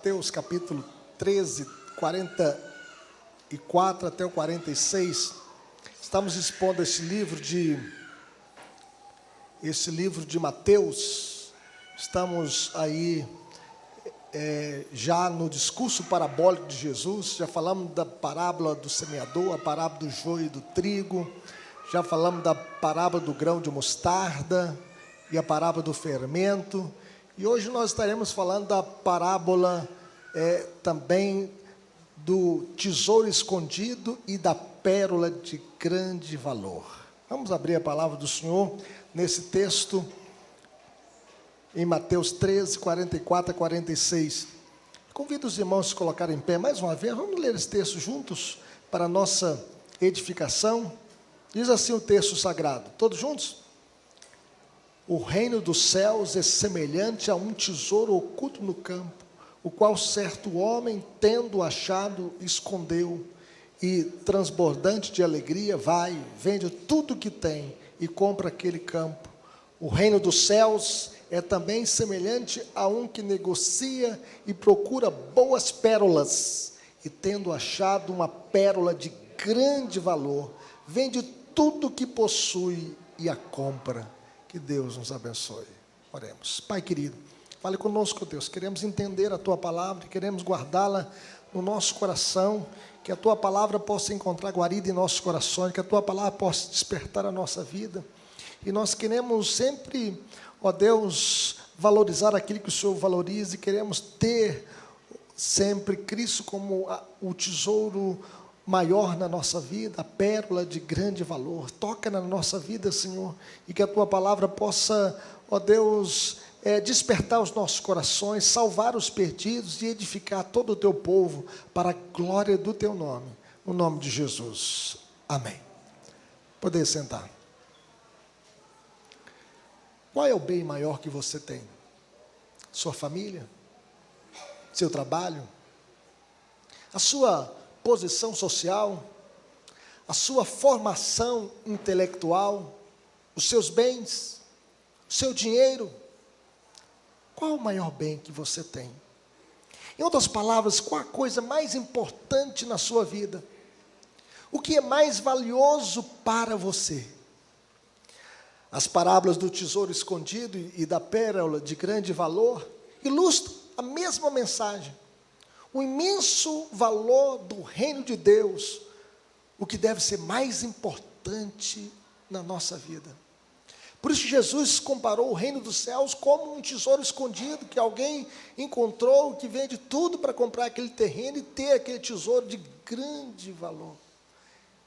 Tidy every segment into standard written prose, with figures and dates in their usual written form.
Mateus capítulo 13, 44 até o 46, estamos expondo esse livro de Mateus. Estamos aí já no discurso parabólico de Jesus, já falamos da parábola do semeador, a parábola do joio e do trigo, já falamos da parábola do grão de mostarda e a parábola do fermento. E hoje nós estaremos falando da parábola também do tesouro escondido e da pérola de grande valor. Vamos abrir a palavra do Senhor nesse texto, em Mateus 13, 44 a 46. Convido os irmãos a se colocarem em pé mais uma vez. Vamos ler esse texto juntos para a nossa edificação. Diz assim o texto sagrado, todos juntos? O reino dos céus é semelhante a um tesouro oculto no campo, o qual certo homem, tendo achado, escondeu, e, transbordante de alegria, vai, vende tudo o que tem e compra aquele campo. O reino dos céus é também semelhante a um que negocia e procura boas pérolas, e, tendo achado uma pérola de grande valor, vende tudo o que possui e a compra. Que Deus nos abençoe. Oremos. Pai querido, fale conosco, Deus. Queremos entender a Tua palavra, queremos guardá-la no nosso coração, que a Tua palavra possa encontrar guarida em nossos corações, que a Tua palavra possa despertar a nossa vida. E nós queremos sempre, ó Deus, valorizar aquilo que o Senhor valoriza, e queremos ter sempre Cristo como o tesouro maior na nossa vida, a pérola de grande valor. Toca na nossa vida, Senhor, e que a Tua palavra possa, ó Deus, despertar os nossos corações, salvar os perdidos e edificar todo o Teu povo para a glória do Teu nome, no nome de Jesus. Amém. Poder sentar. Qual é o bem maior que você tem? Sua família? Seu trabalho? A sua posição social, a sua formação intelectual, os seus bens, o seu dinheiro? Qual é o maior bem que você tem? Em outras palavras, qual a coisa mais importante na sua vida? O que é mais valioso para você? As parábolas do tesouro escondido e da pérola de grande valor ilustram a mesma mensagem. O imenso valor do reino de Deus, o que deve ser mais importante na nossa vida. Por isso Jesus comparou o reino dos céus como um tesouro escondido, que alguém encontrou, que vende tudo para comprar aquele terreno e ter aquele tesouro de grande valor.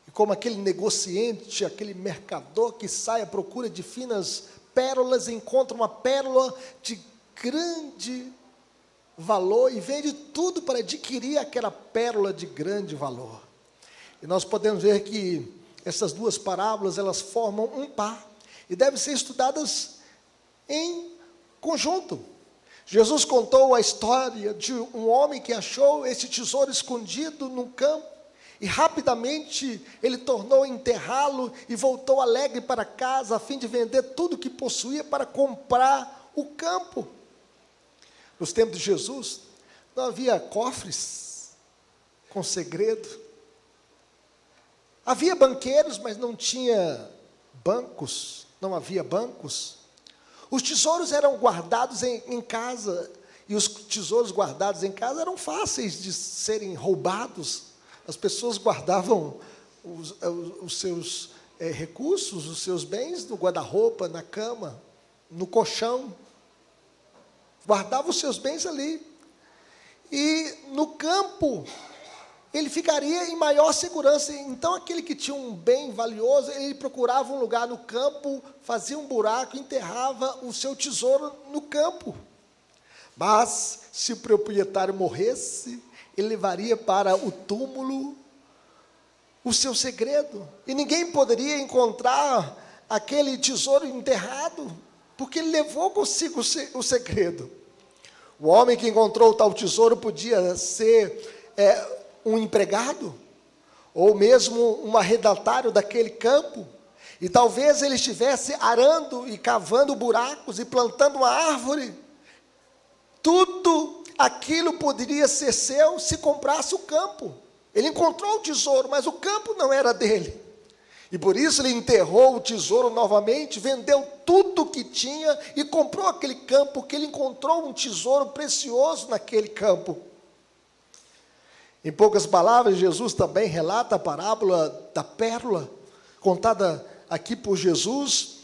E como aquele negociante, aquele mercador que sai à procura de finas pérolas, encontra uma pérola de grande valor e vende tudo para adquirir aquela pérola de grande valor. E nós podemos ver que essas duas parábolas, elas formam um par e devem ser estudadas em conjunto. Jesus contou a história de um homem que achou esse tesouro escondido num campo e rapidamente ele tornou a enterrá-lo e voltou alegre para casa a fim de vender tudo que possuía para comprar o campo. Nos tempos de Jesus, não havia cofres com segredo. Havia banqueiros, mas não tinha bancos, não havia bancos. Os tesouros eram guardados em casa, e os tesouros guardados em casa eram fáceis de serem roubados. As pessoas guardavam os seus recursos, os seus bens no guarda-roupa, na cama, no colchão. Guardava os seus bens ali. E no campo, ele ficaria em maior segurança. Então, aquele que tinha um bem valioso, ele procurava um lugar no campo, fazia um buraco, enterrava o seu tesouro no campo. Mas, se o proprietário morresse, ele levaria para o túmulo o seu segredo. E ninguém poderia encontrar aquele tesouro enterrado, porque ele levou consigo o segredo. O homem que encontrou o tal tesouro podia ser um empregado, ou mesmo um arrendatário daquele campo, e talvez ele estivesse arando e cavando buracos e plantando uma árvore, tudo aquilo poderia ser seu se comprasse o campo. Ele encontrou o tesouro, mas o campo não era dele. E por isso ele enterrou o tesouro novamente, vendeu tudo que tinha e comprou aquele campo, porque ele encontrou um tesouro precioso naquele campo. Em poucas palavras, Jesus também relata a parábola da pérola, contada aqui por Jesus,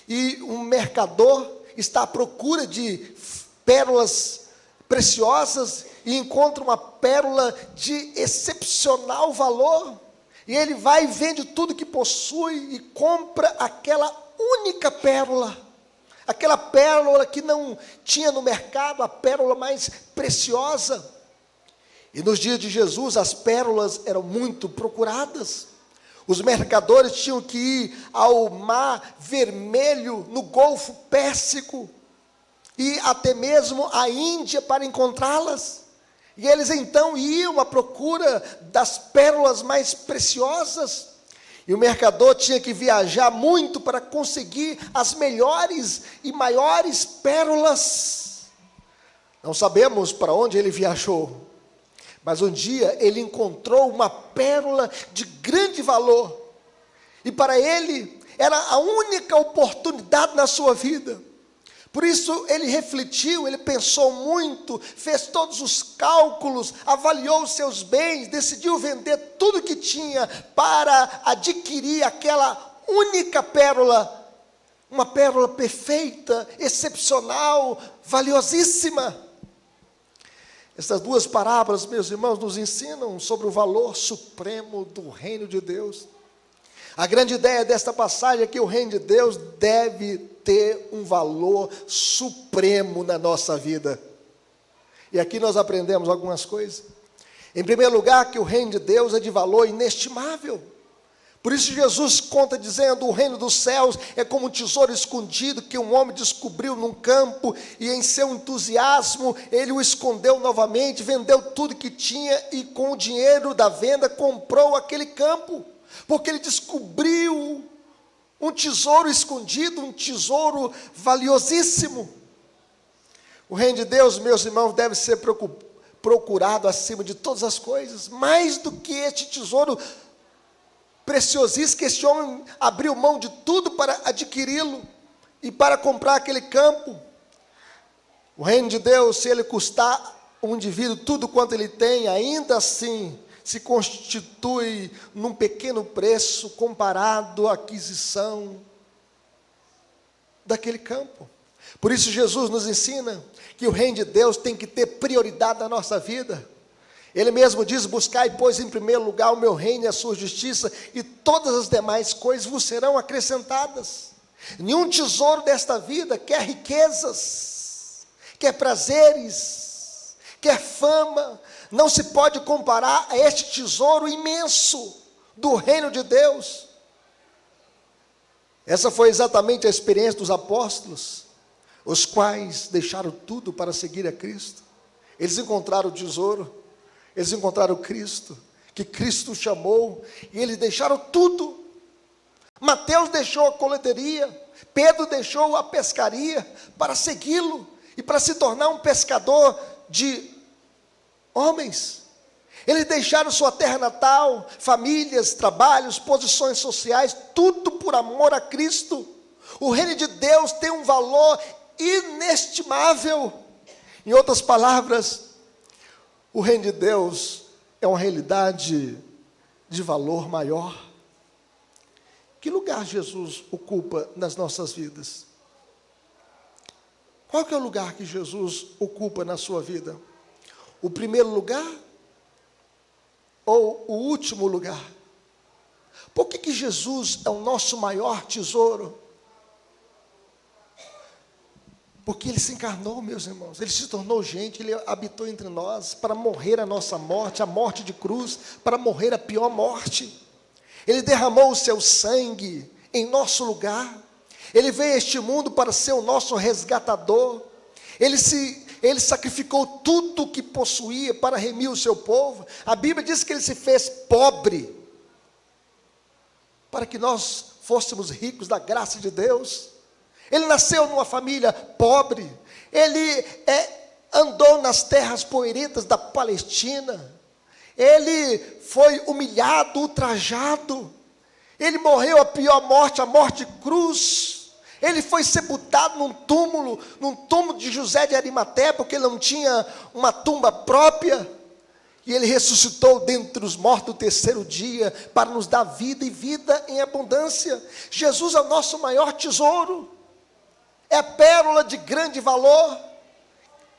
e um mercador está à procura de pérolas preciosas e encontra uma pérola de excepcional valor, e ele vai e vende tudo que possui e compra aquela única pérola, aquela pérola que não tinha no mercado, a pérola mais preciosa. E nos dias de Jesus, as pérolas eram muito procuradas. Os mercadores tinham que ir ao Mar Vermelho, no Golfo Pérsico, e até mesmo à Índia para encontrá-las. E eles então iam à procura das pérolas mais preciosas. E o mercador tinha que viajar muito para conseguir as melhores e maiores pérolas. Não sabemos para onde ele viajou, mas um dia ele encontrou uma pérola de grande valor. E para ele era a única oportunidade na sua vida. Por isso ele refletiu, ele pensou muito, fez todos os cálculos, avaliou os seus bens, decidiu vender tudo que tinha para adquirir aquela única pérola, uma pérola perfeita, excepcional, valiosíssima. Essas duas parábolas, meus irmãos, nos ensinam sobre o valor supremo do reino de Deus. A grande ideia desta passagem é que o reino de Deus deve ter um valor supremo na nossa vida. E aqui nós aprendemos algumas coisas. Em primeiro lugar, que o reino de Deus é de valor inestimável. Por isso Jesus conta dizendo: o reino dos céus é como um tesouro escondido que um homem descobriu num campo, e em seu entusiasmo ele o escondeu novamente, vendeu tudo que tinha e com o dinheiro da venda comprou aquele campo, porque ele descobriu um tesouro escondido, um tesouro valiosíssimo. O reino de Deus, meus irmãos, deve ser procurado acima de todas as coisas, mais do que este tesouro preciosíssimo, que este homem abriu mão de tudo para adquiri-lo e para comprar aquele campo. O reino de Deus, se ele custar um indivíduo tudo quanto ele tem, ainda assim se constitui num pequeno preço comparado à aquisição daquele campo. Por isso Jesus nos ensina que o reino de Deus tem que ter prioridade na nossa vida. Ele mesmo diz: buscai, pois, em primeiro lugar o meu reino e a sua justiça, e todas as demais coisas vos serão acrescentadas. Nenhum tesouro desta vida quer riquezas, quer prazeres, quer fama, não se pode comparar a este tesouro imenso do reino de Deus. Essa foi exatamente a experiência dos apóstolos, os quais deixaram tudo para seguir a Cristo. Eles encontraram o tesouro, eles encontraram Cristo, que Cristo chamou, e eles deixaram tudo. Mateus deixou a coleteria, Pedro deixou a pescaria para segui-lo e para se tornar um pescador de homens. Eles deixaram sua terra natal, famílias, trabalhos, posições sociais, tudo por amor a Cristo. O reino de Deus tem um valor inestimável. Em outras palavras, o reino de Deus é uma realidade de valor maior. Que lugar Jesus ocupa nas nossas vidas? Qual que é o lugar que Jesus ocupa na sua vida? O primeiro lugar ou o último lugar? Por que Jesus é o nosso maior tesouro? Porque ele se encarnou, meus irmãos, ele se tornou gente, ele habitou entre nós para morrer a nossa morte, a morte de cruz, para morrer a pior morte. Ele derramou o seu sangue em nosso lugar, ele veio a este mundo para ser o nosso resgatador, ele sacrificou tudo o que possuía para remir o seu povo. A Bíblia diz que ele se fez pobre, para que nós fôssemos ricos da graça de Deus. Ele nasceu numa família pobre, ele andou nas terras poerentas da Palestina, ele foi humilhado, ultrajado, ele morreu a pior morte, a morte de cruz, ele foi sepultado num túmulo de José de Arimateia, porque ele não tinha uma tumba própria, e ele ressuscitou dentre os mortos no terceiro dia, para nos dar vida e vida em abundância. Jesus é o nosso maior tesouro, é a pérola de grande valor,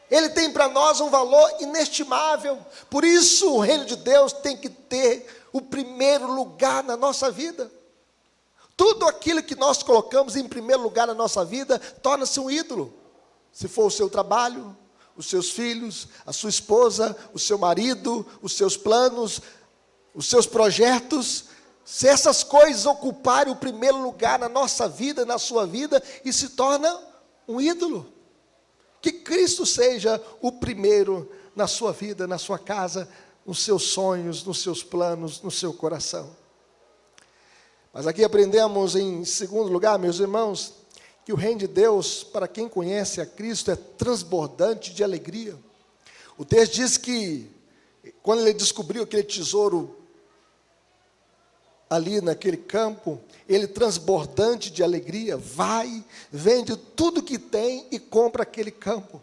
ele tem para nós um valor inestimável. Por isso o reino de Deus tem que ter o primeiro lugar na nossa vida. Tudo aquilo que nós colocamos em primeiro lugar na nossa vida, torna-se um ídolo. Se for o seu trabalho, os seus filhos, a sua esposa, o seu marido, os seus planos, os seus projetos, se essas coisas ocuparem o primeiro lugar na nossa vida, na sua vida, e se torna um ídolo. Que Cristo seja o primeiro na sua vida, na sua casa, nos seus sonhos, nos seus planos, no seu coração. Mas aqui aprendemos em segundo lugar, meus irmãos, que o reino de Deus, para quem conhece a Cristo, é transbordante de alegria. O texto diz que, quando ele descobriu aquele tesouro ali naquele campo, ele transbordante de alegria, vai, vende tudo que tem e compra aquele campo.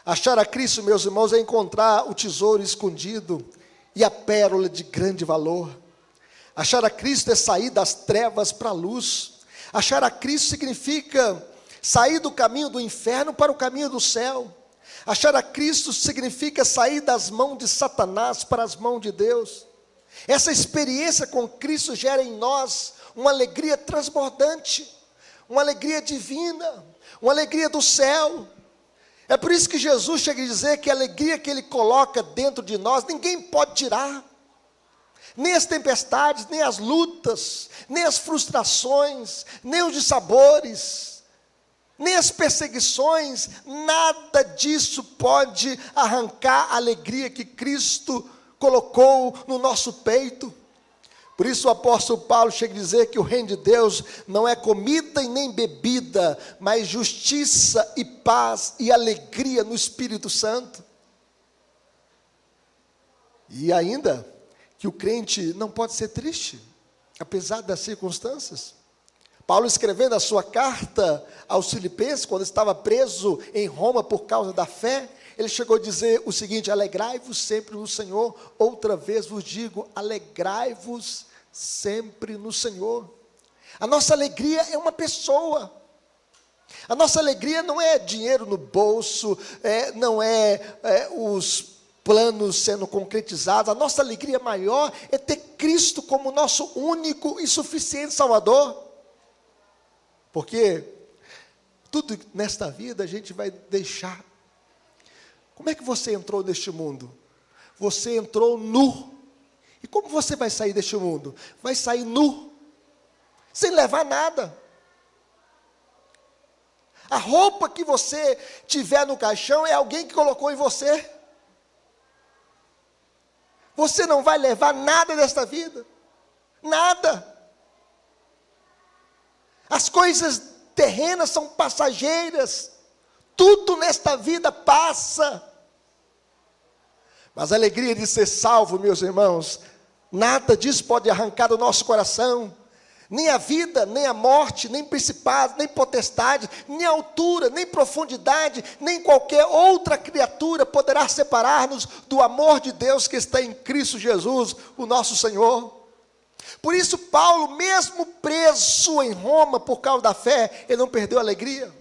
Achar a Cristo, meus irmãos, é encontrar o tesouro escondido e a pérola de grande valor. Achar a Cristo é sair das trevas para a luz. Achar a Cristo significa sair do caminho do inferno para o caminho do céu. Achar a Cristo significa sair das mãos de Satanás para as mãos de Deus. Essa experiência com Cristo gera em nós uma alegria transbordante, uma alegria divina, uma alegria do céu. É por isso que Jesus chega a dizer que a alegria que Ele coloca dentro de nós, ninguém pode tirar. Nem as tempestades, nem as lutas, nem as frustrações, nem os dissabores, nem as perseguições, nada disso pode arrancar a alegria que Cristo colocou no nosso peito. Por isso o apóstolo Paulo chega a dizer que o reino de Deus não é comida e nem bebida, mas justiça e paz e alegria no Espírito Santo. E ainda que o crente não pode ser triste, apesar das circunstâncias. Paulo, escrevendo a sua carta aos Filipenses, quando estava preso em Roma por causa da fé, ele chegou a dizer o seguinte: alegrai-vos sempre no Senhor. Outra vez vos digo, alegrai-vos sempre no Senhor. A nossa alegria é uma pessoa. A nossa alegria não é dinheiro no bolso, não é os planos sendo concretizados. A nossa alegria maior é ter Cristo como nosso único e suficiente Salvador. Porque tudo nesta vida a gente vai deixar. Como é que você entrou neste mundo? Você entrou nu. E como você vai sair deste mundo? Vai sair nu, sem levar nada. A roupa que você tiver no caixão é alguém que colocou em você. Você não vai levar nada desta vida. Nada. As coisas terrenas são passageiras. Tudo nesta vida passa. Mas a alegria de ser salvo, meus irmãos, nada disso pode arrancar do nosso coração. Nem a vida, nem a morte, nem principados, nem potestade, nem altura, nem profundidade, nem qualquer outra criatura poderá separar-nos do amor de Deus que está em Cristo Jesus, o nosso Senhor. Por isso Paulo, mesmo preso em Roma por causa da fé, ele não perdeu a alegria.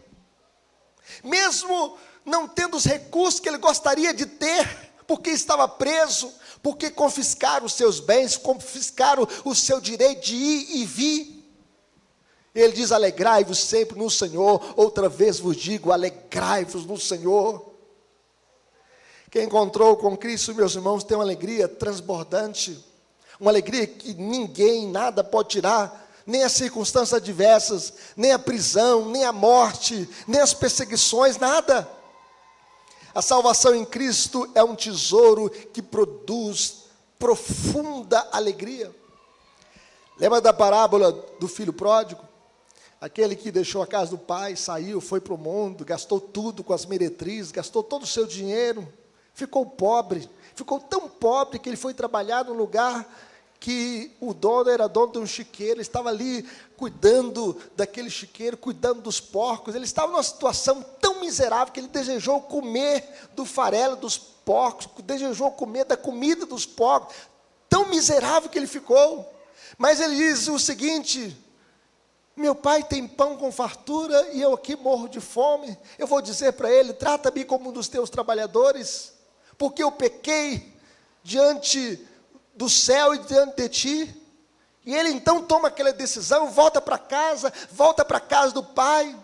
Mesmo não tendo os recursos que ele gostaria de ter, porque estava preso, porque confiscaram os seus bens, confiscaram o seu direito de ir e vir. Ele diz, alegrai-vos sempre no Senhor. Outra vez vos digo, alegrai-vos no Senhor. Quem encontrou com Cristo, meus irmãos, tem uma alegria transbordante, uma alegria que ninguém, nada pode tirar, nem as circunstâncias adversas, nem a prisão, nem a morte, nem as perseguições, nada. A salvação em Cristo é um tesouro que produz profunda alegria. Lembra da parábola do filho pródigo? Aquele que deixou a casa do pai, saiu, foi para o mundo, gastou tudo com as meretrizes, gastou todo o seu dinheiro, ficou pobre, ficou tão pobre que ele foi trabalhar num lugar que o dono era dono de um chiqueiro, ele estava ali cuidando daquele chiqueiro, cuidando dos porcos, ele estava numa situação tão miserável que ele desejou comer do farelo dos porcos, desejou comer da comida dos porcos, tão miserável que ele ficou. Mas ele diz o seguinte: meu pai tem pão com fartura e eu aqui morro de fome. Eu vou dizer para ele: trata-me como um dos teus trabalhadores, porque eu pequei diante do céu e diante de ti. E ele então toma aquela decisão, volta para casa do pai.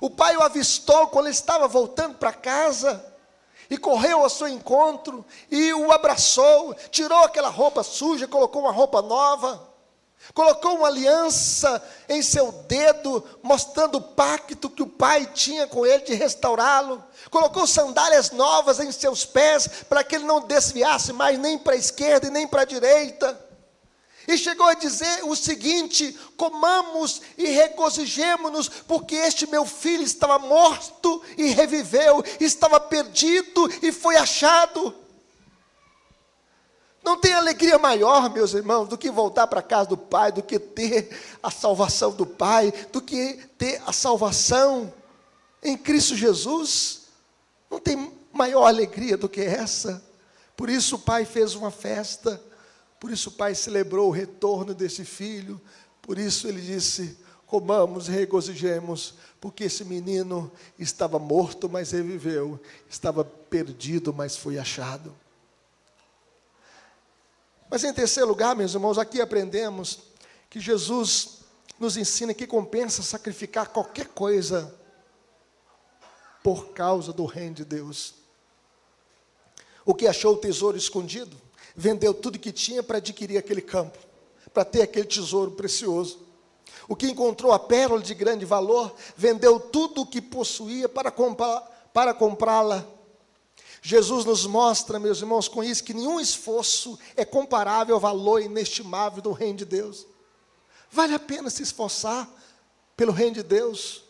O pai o avistou quando ele estava voltando para casa, e correu ao seu encontro, e o abraçou, tirou aquela roupa suja, colocou uma roupa nova, colocou uma aliança em seu dedo, mostrando o pacto que o pai tinha com ele de restaurá-lo, colocou sandálias novas em seus pés, para que ele não desviasse mais nem para a esquerda e nem para a direita, e chegou a dizer o seguinte: comamos e regozijemo-nos, porque este meu filho estava morto e reviveu, estava perdido e foi achado. Não tem alegria maior, meus irmãos, do que voltar para a casa do pai, do que ter a salvação do pai, do que ter a salvação em Cristo Jesus. Não tem maior alegria do que essa. Por isso o pai fez uma festa, por isso o pai celebrou o retorno desse filho, por isso ele disse: comamos e regozijemos, porque esse menino estava morto, mas reviveu, estava perdido, mas foi achado. Mas em terceiro lugar, meus irmãos, aqui aprendemos que Jesus nos ensina que compensa sacrificar qualquer coisa por causa do reino de Deus. O que achou o tesouro escondido, vendeu tudo que tinha para adquirir aquele campo, para ter aquele tesouro precioso. O que encontrou a pérola de grande valor, vendeu tudo o que possuía para comprá-la. Jesus nos mostra, meus irmãos, com isso, que nenhum esforço é comparável ao valor inestimável do reino de Deus. Vale a pena se esforçar pelo reino de Deus.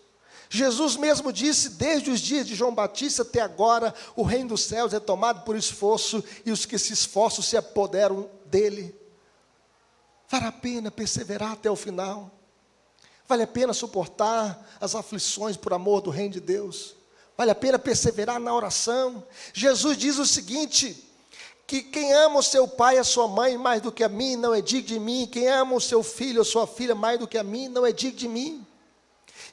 Jesus mesmo disse: desde os dias de João Batista até agora, o reino dos céus é tomado por esforço, e os que se esforçam se apoderam dele. Vale a pena perseverar até o final. Vale a pena suportar as aflições por amor do reino de Deus. Vale a pena perseverar na oração. Jesus diz o seguinte: que quem ama o seu pai e a sua mãe mais do que a mim, não é digno de mim. Quem ama o seu filho ou sua filha mais do que a mim, não é digno de mim.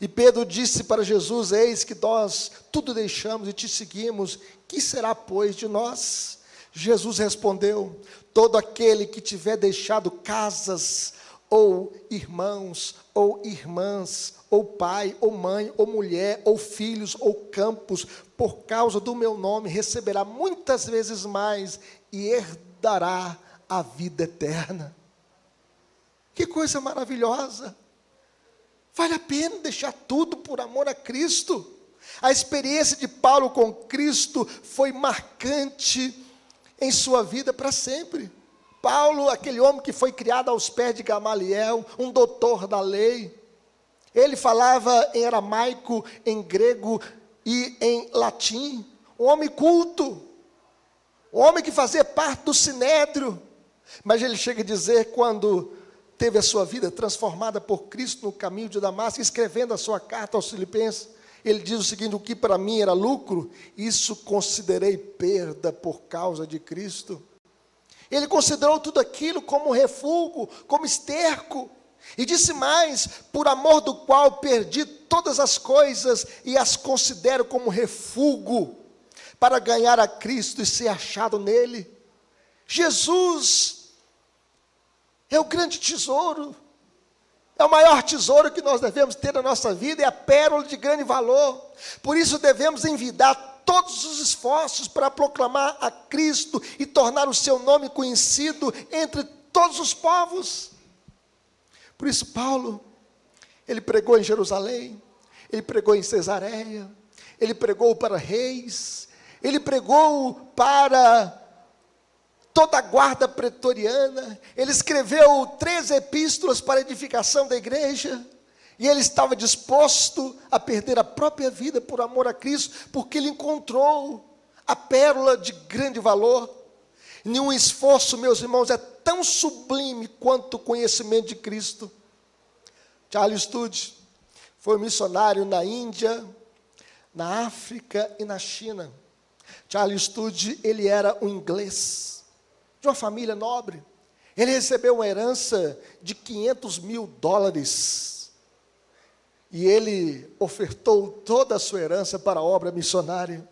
E Pedro disse para Jesus: eis que nós tudo deixamos e te seguimos, que será, pois, de nós? Jesus respondeu: todo aquele que tiver deixado casas, ou irmãos, ou irmãs, ou pai, ou mãe, ou mulher, ou filhos, ou campos, por causa do meu nome, receberá muitas vezes mais, e herdará a vida eterna. Que coisa maravilhosa! Vale a pena deixar tudo por amor a Cristo. A experiência de Paulo com Cristo foi marcante em sua vida para sempre. Paulo, aquele homem que foi criado aos pés de Gamaliel, um doutor da lei, ele falava em aramaico, em grego e em latim, um homem culto, um homem que fazia parte do sinédrio, mas ele chega a dizer, quando teve a sua vida transformada por Cristo no caminho de Damasco, escrevendo a sua carta aos Filipenses, ele diz o seguinte: o que para mim era lucro, isso considerei perda por causa de Cristo. Ele considerou tudo aquilo como refúgio, como esterco, e disse mais: por amor do qual perdi todas as coisas e as considero como refúgio, para ganhar a Cristo e ser achado nele. Jesus é o grande tesouro, é o maior tesouro que nós devemos ter na nossa vida, é a pérola de grande valor. Por isso devemos envidar todos os esforços para proclamar a Cristo e tornar o seu nome conhecido entre todos os povos. Por isso Paulo, ele pregou em Jerusalém, ele pregou em Cesareia, ele pregou para reis, ele pregou para toda a guarda pretoriana, ele escreveu 3 epístolas para a edificação da igreja, E ele estava disposto a perder a própria vida por amor a Cristo, porque ele encontrou a pérola de grande valor. Nenhum esforço, meus irmãos, é tão sublime quanto o conhecimento de Cristo. Charles Studi foi missionário na Índia, na África e na China. Charles Studi, ele era um inglês, de uma família nobre. Ele recebeu uma herança de $500 mil. E ele ofertou toda a sua herança para a obra missionária.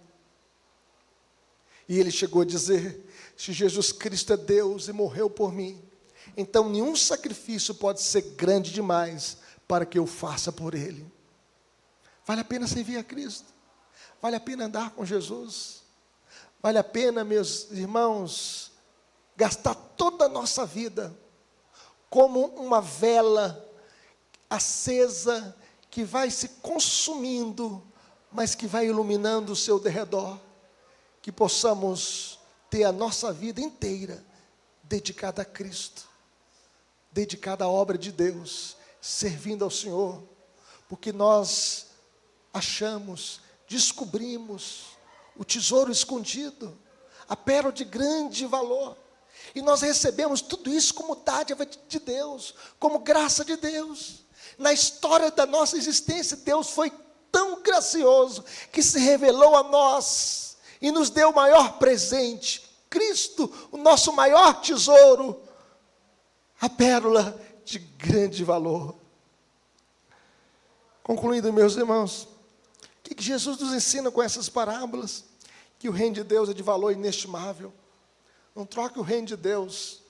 E ele chegou a dizer: se Jesus Cristo é Deus e morreu por mim, então nenhum sacrifício pode ser grande demais para que eu faça por Ele. Vale a pena servir a Cristo. Vale a pena andar com Jesus. Vale a pena, meus irmãos, gastar toda a nossa vida como uma vela acesa que vai se consumindo, mas que vai iluminando o seu derredor. Que possamos ter a nossa vida inteira dedicada a Cristo, dedicada à obra de Deus, servindo ao Senhor, porque nós achamos, descobrimos o tesouro escondido, a pérola de grande valor, e nós recebemos tudo isso como dádiva de Deus, como graça de Deus. Na história da nossa existência, Deus foi tão gracioso que se revelou a nós e nos deu o maior presente, Cristo, o nosso maior tesouro, a pérola de grande valor. Concluindo, meus irmãos, o que Jesus nos ensina com essas parábolas? Que o reino de Deus é de valor inestimável. Não troque o reino de Deus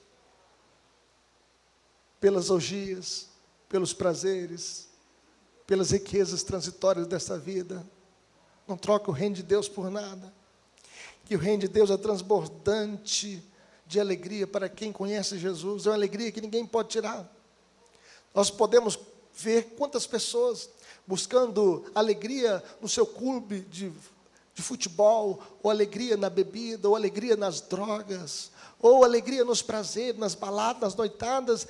pelas orgias, pelos prazeres, pelas riquezas transitórias dessa vida. Não troque o reino de Deus por nada. Que o reino de Deus é transbordante de alegria para quem conhece Jesus. É uma alegria que ninguém pode tirar. Nós podemos ver quantas pessoas buscando alegria no seu clube de futebol, ou alegria na bebida, ou alegria nas drogas, ou alegria nos prazeres, nas baladas, nas noitadas,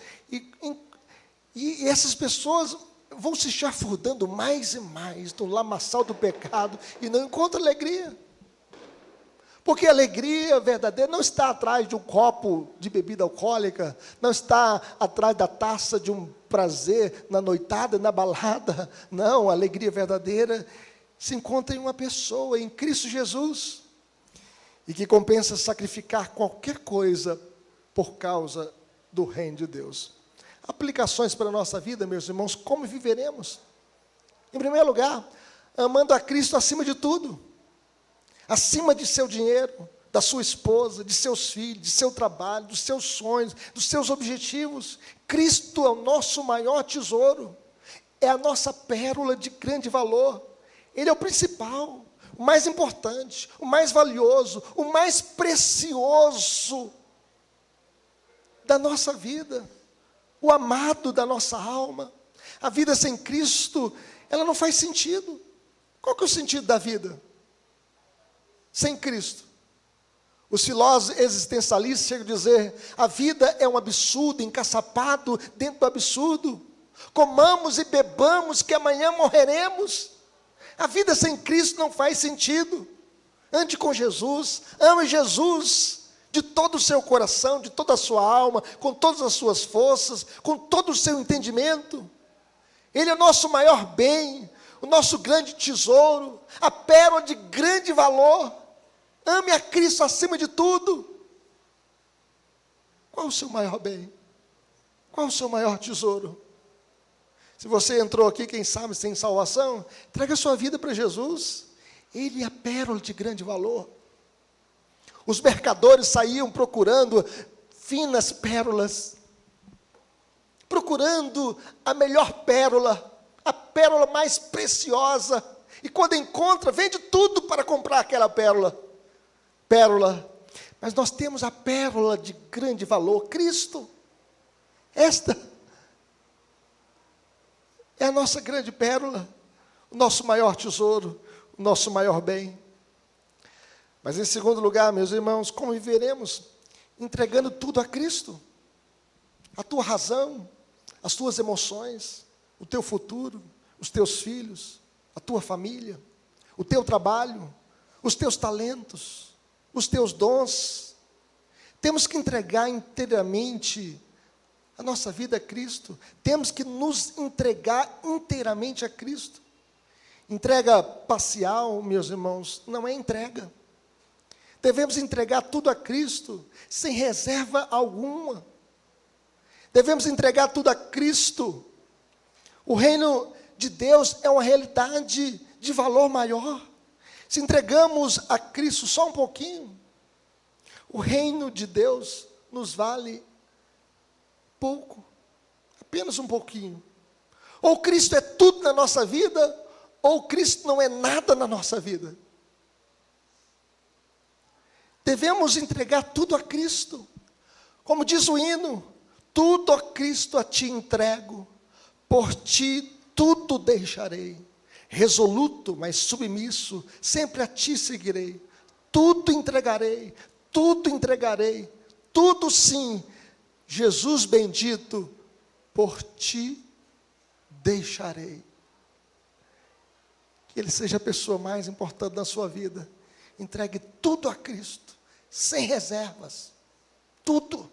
e essas pessoas vão se chafurdando mais e mais no lamaçal do pecado, e não encontram alegria. Porque a alegria verdadeira não está atrás de um copo de bebida alcoólica, não está atrás da taça de um prazer na noitada, na balada. Não, a alegria verdadeira se encontra em uma pessoa, em Cristo Jesus, e que compensa sacrificar qualquer coisa por causa do reino de Deus. Aplicações para a nossa vida, meus irmãos: como viveremos? Em primeiro lugar, amando a Cristo acima de tudo. Acima de seu dinheiro, da sua esposa, de seus filhos, de seu trabalho, dos seus sonhos, dos seus objetivos. Cristo é o nosso maior tesouro, é a nossa pérola de grande valor. Ele é o principal, o mais importante, o mais valioso, o mais precioso da nossa vida, o amado da nossa alma. A vida sem Cristo, ela não faz sentido. Qual que é o sentido da vida sem Cristo? Os filósofos existencialistas chegam a dizer: a vida é um absurdo, encaçapado dentro do absurdo. Comamos e bebamos que amanhã morreremos. A vida sem Cristo não faz sentido. Ande com Jesus, ame Jesus de todo o seu coração, de toda a sua alma, com todas as suas forças, com todo o seu entendimento. Ele é o nosso maior bem, o nosso grande tesouro, a pérola de grande valor. Ame a Cristo acima de tudo. Qual o seu maior bem? Qual o seu maior tesouro? Se você entrou aqui, quem sabe, sem salvação, traga a sua vida para Jesus. Ele é a pérola de grande valor. Os mercadores saíam procurando finas pérolas, procurando a melhor pérola, a pérola mais preciosa. E quando encontra, vende tudo para comprar aquela pérola. Mas nós temos a pérola de grande valor, Cristo. Esta é a nossa grande pérola, o nosso maior tesouro, o nosso maior bem. Mas em segundo lugar, meus irmãos, como viveremos? Entregando tudo a Cristo. A tua razão, as tuas emoções, o teu futuro, os teus filhos, a tua família, o teu trabalho, os teus talentos, os teus dons. Temos que entregar inteiramente a nossa vida a Cristo. Temos que nos entregar inteiramente a Cristo. Entrega parcial, meus irmãos, não é entrega. Devemos entregar tudo a Cristo, sem reserva alguma. Devemos entregar tudo a Cristo. O reino de Deus é uma realidade de valor maior. Se entregamos a Cristo só um pouquinho, o reino de Deus nos vale pouco, apenas um pouquinho. Ou Cristo é tudo na nossa vida, ou Cristo não é nada na nossa vida. Devemos entregar tudo a Cristo. Como diz o hino, tudo a Cristo a ti entrego, por ti tudo deixarei. Resoluto, mas submisso, sempre a ti seguirei. Tudo entregarei, tudo sim, Jesus bendito, por ti deixarei. Que Ele seja a pessoa mais importante da sua vida. Entregue tudo a Cristo, sem reservas. Tudo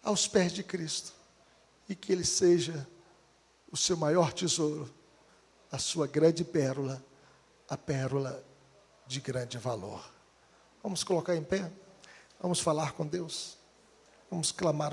aos pés de Cristo. E que Ele seja o seu maior tesouro, a sua grande pérola, a pérola de grande valor. Vamos colocar em pé, vamos falar com Deus, vamos clamar.